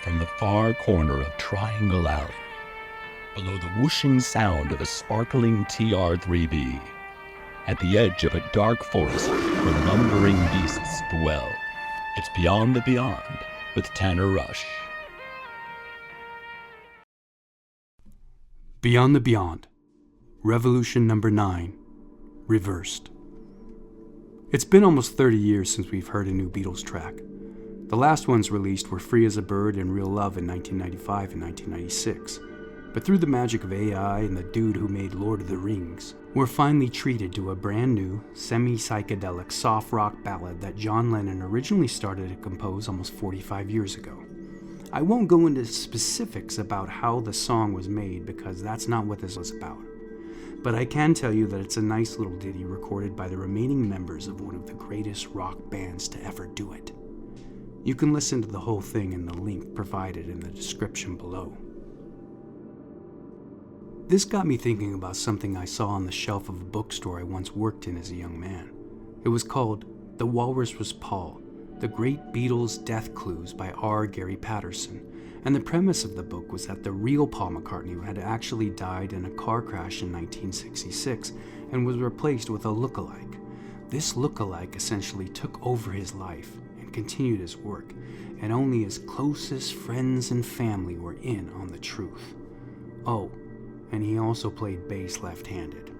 from the far corner of Triangle Alley, below the whooshing sound of a sparkling TR-3B, at the edge of a dark forest where lumbering beasts dwell. It's Beyond the Beyond with Tanner Rush. Beyond the Beyond, Revolution number 9, Reversed. It's been almost 30 years since we've heard a new Beatles track. The last ones released were Free as a Bird and Real Love in 1995 and 1996. But through the magic of AI and the dude who made Lord of the Rings, we're finally treated to a brand new, semi-psychedelic soft rock ballad that John Lennon originally started to compose almost 45 years ago. I won't go into specifics about how the song was made because that's not what this is about. But I can tell you that it's a nice little ditty recorded by the remaining members of one of the greatest rock bands to ever do it. You can listen to the whole thing in the link provided in the description below. This got me thinking about something I saw on the shelf of a bookstore I once worked in as a young man. It was called The Walrus Was Paul, The Great Beatles Death Clues by R. Gary Patterson, and the premise of the book was that the real Paul McCartney had actually died in a car crash in 1966 and was replaced with a lookalike. This lookalike essentially took over his life and continued his work, and only his closest friends and family were in on the truth. Oh, and he also played bass left-handed.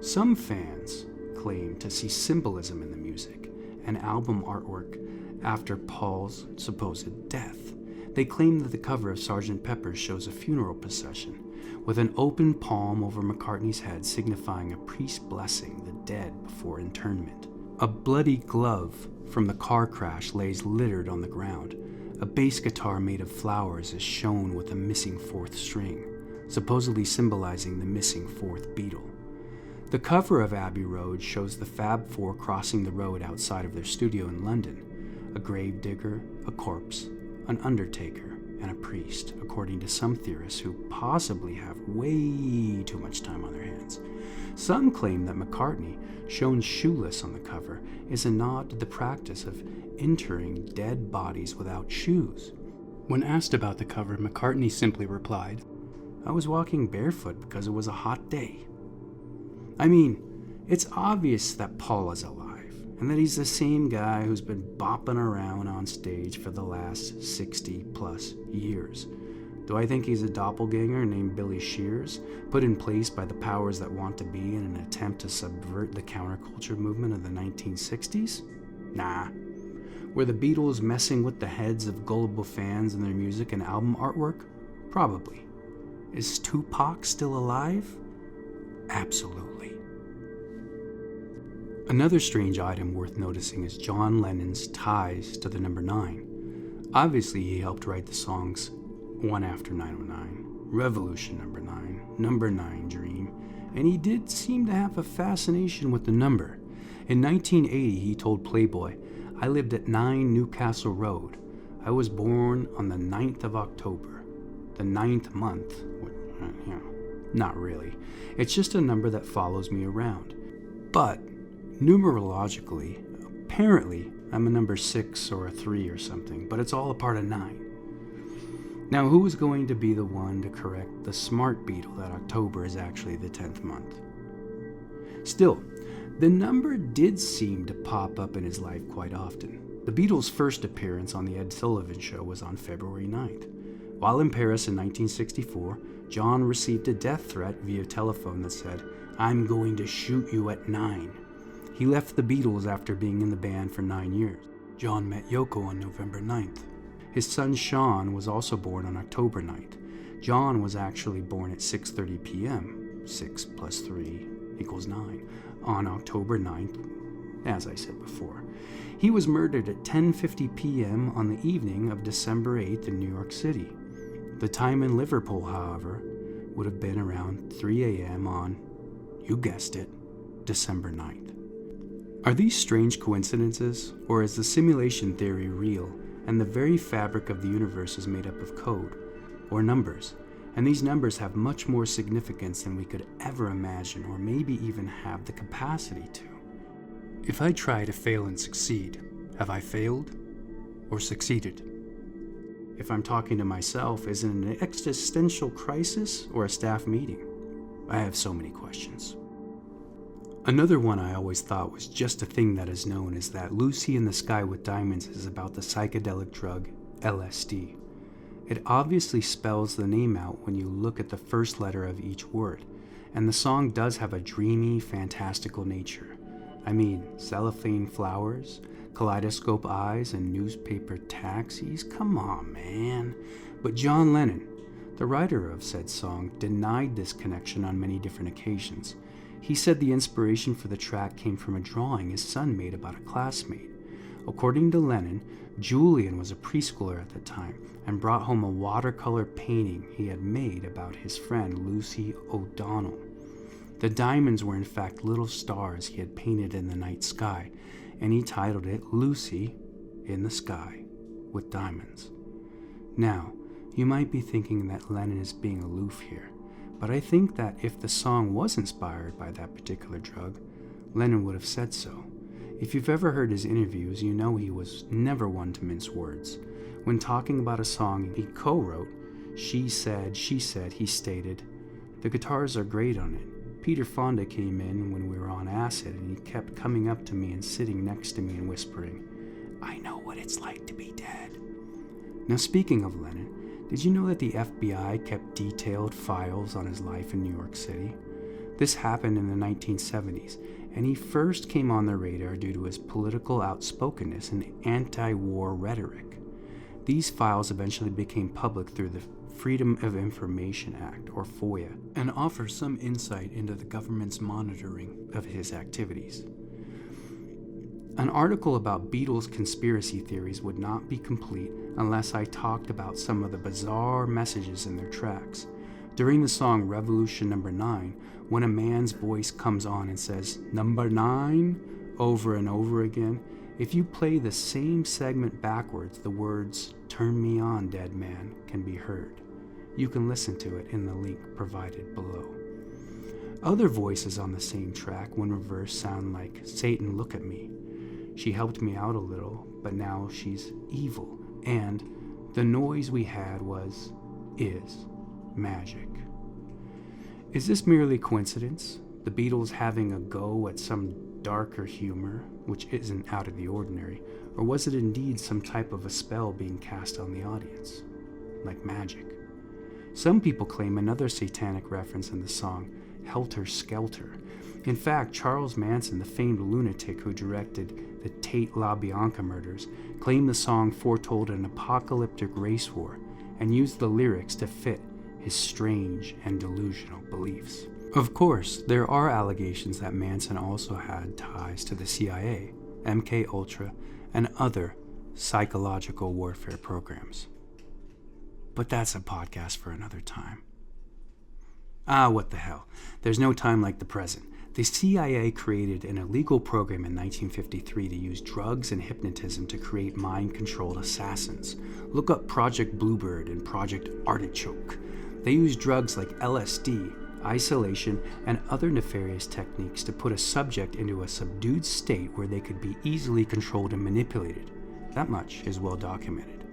Some fans claim to see symbolism in the music and album artwork after Paul's supposed death. They claim that the cover of Sgt. Pepper's shows a funeral procession, with an open palm over McCartney's head signifying a priest blessing the dead before interment. A bloody glove from the car crash lays littered on the ground. A bass guitar made of flowers is shown with a missing fourth string, supposedly symbolizing the missing fourth Beatle. The cover of Abbey Road shows the Fab Four crossing the road outside of their studio in London. A gravedigger, a corpse, an undertaker, and a priest, according to some theorists who possibly have way too much time on their hands. Some claim that McCartney, shown shoeless on the cover, is a nod to the practice of interring dead bodies without shoes. When asked about the cover, McCartney simply replied, "I was walking barefoot because it was a hot day." I mean, it's obvious that Paul is alive, and that he's the same guy who's been bopping around on stage for the last 60 plus years. Do I think he's a doppelganger named Billy Shears, put in place by the powers that want to be in an attempt to subvert the counterculture movement of the 1960s? Nah. Were the Beatles messing with the heads of gullible fans and their music and album artwork? Probably. Is Tupac still alive? Absolutely. Another strange item worth noticing is John Lennon's ties to the number 9. Obviously, he helped write the songs One After 909, Revolution number 9, Number 9 Dream, and he did seem to have a fascination with the number. In 1980, he told Playboy, "I lived at 9 Newcastle Road. I was born on the 9th of October. The 9th month, not really. It's just a number that follows me around. But numerologically, apparently, I'm a number 6 or a 3 or something, but it's all a part of 9. Now, who is going to be the one to correct the smart Beatle that October is actually the 10th month? Still, the number did seem to pop up in his life quite often. The Beatles' first appearance on The Ed Sullivan Show was on February 9th. While in Paris in 1964, John received a death threat via telephone that said, "I'm going to shoot you at 9. He left the Beatles after being in the band for 9 years. John met Yoko on November 9th. His son Sean was also born on October 9th. John was actually born at 6:30 p.m., 6 plus 3 equals 9, on October 9th, as I said before. He was murdered at 10:50 p.m. on the evening of December 8th in New York City. The time in Liverpool, however, would have been around 3 a.m. on, you guessed it, December 9th. Are these strange coincidences, or is the simulation theory real, and the very fabric of the universe is made up of code, or numbers, and these numbers have much more significance than we could ever imagine, or maybe even have the capacity to? If I try to fail and succeed, have I failed or succeeded? If I'm talking to myself, is it an existential crisis or a staff meeting? I have so many questions. Another one I always thought was just a thing that is known is that Lucy in the Sky with Diamonds is about the psychedelic drug LSD. It obviously spells the name out when you look at the first letter of each word, and the song does have a dreamy, fantastical nature. I mean, cellophane flowers, kaleidoscope eyes, and newspaper taxis? Come on, man. But John Lennon, the writer of said song, denied this connection on many different occasions. He said the inspiration for the track came from a drawing his son made about a classmate. According to Lennon, Julian was a preschooler at the time and brought home a watercolor painting he had made about his friend Lucy O'Donnell. The diamonds were in fact little stars he had painted in the night sky, and he titled it Lucy in the Sky with Diamonds. Now, you might be thinking that Lennon is being aloof here, but I think that if the song was inspired by that particular drug, Lennon would have said so. If you've ever heard his interviews, you know he was never one to mince words. When talking about a song he co-wrote, She Said, he stated, "The guitars are great on it. Peter Fonda came in when we were on acid, and he kept coming up to me and sitting next to me and whispering, 'I know what it's like to be dead.'" Now, speaking of Lennon, did you know that the FBI kept detailed files on his life in New York City? This happened in the 1970s, and he first came on the radar due to his political outspokenness and anti-war rhetoric. These files eventually became public through the Freedom of Information Act, or FOIA, and offer some insight into the government's monitoring of his activities. An article about Beatles conspiracy theories would not be complete unless I talked about some of the bizarre messages in their tracks. During the song Revolution Number 9, when a man's voice comes on and says, "Number 9," over and over again, if you play the same segment backwards, the words, "Turn me on, dead man," can be heard. You can listen to it in the link provided below. Other voices on the same track, when reversed, sound like, "Satan, look at me. She helped me out a little, but now she's evil." And the noise we had is magic. Is this merely coincidence? The Beatles having a go at some darker humor, which isn't out of the ordinary, or was it indeed some type of a spell being cast on the audience? Like magic. Some people claim another satanic reference in the song, Helter Skelter. In fact, Charles Manson, the famed lunatic who directed the Tate LaBianca murders, claimed the song foretold an apocalyptic race war and used the lyrics to fit his strange and delusional beliefs. Of course, there are allegations that Manson also had ties to the CIA, MK-Ultra, and other psychological warfare programs. But that's a podcast for another time. What the hell. There's no time like the present. The CIA created an illegal program in 1953 to use drugs and hypnotism to create mind-controlled assassins. Look up Project Bluebird and Project Artichoke. They used drugs like LSD, isolation, and other nefarious techniques to put a subject into a subdued state where they could be easily controlled and manipulated. That much is well documented.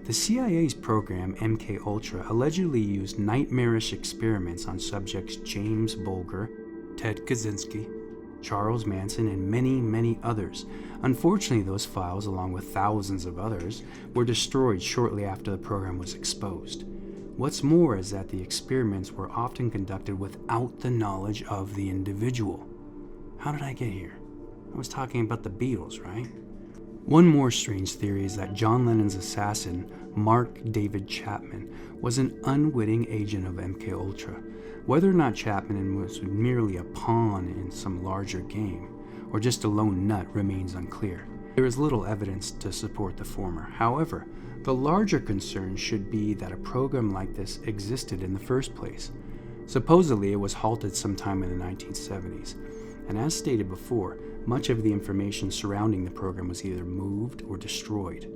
The CIA's program, MK-Ultra, allegedly used nightmarish experiments on subjects James Bulger, Ted Kaczynski, Charles Manson, and many, many others. Unfortunately, those files, along with thousands of others, were destroyed shortly after the program was exposed. What's more is that the experiments were often conducted without the knowledge of the individual. How did I get here? I was talking about the Beatles, right? One more strange theory is that John Lennon's assassin, Mark David Chapman, was an unwitting agent of MK-Ultra. Whether or not Chapman was merely a pawn in some larger game, or just a lone nut, remains unclear. There is little evidence to support the former. However, the larger concern should be that a program like this existed in the first place. Supposedly, it was halted sometime in the 1970s, and as stated before, much of the information surrounding the program was either moved or destroyed.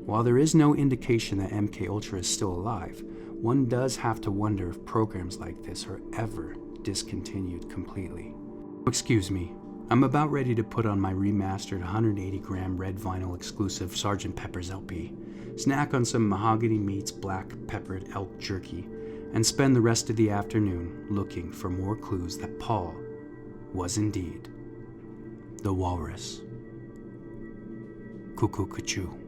While there is no indication that MK-Ultra is still alive, one does have to wonder if programs like this are ever discontinued completely. Excuse me, I'm about ready to put on my remastered 180-gram red vinyl exclusive Sgt. Pepper's LP, snack on some mahogany meats black peppered elk jerky, and spend the rest of the afternoon looking for more clues that Paul was indeed the walrus. Cuckoo-ca-choo.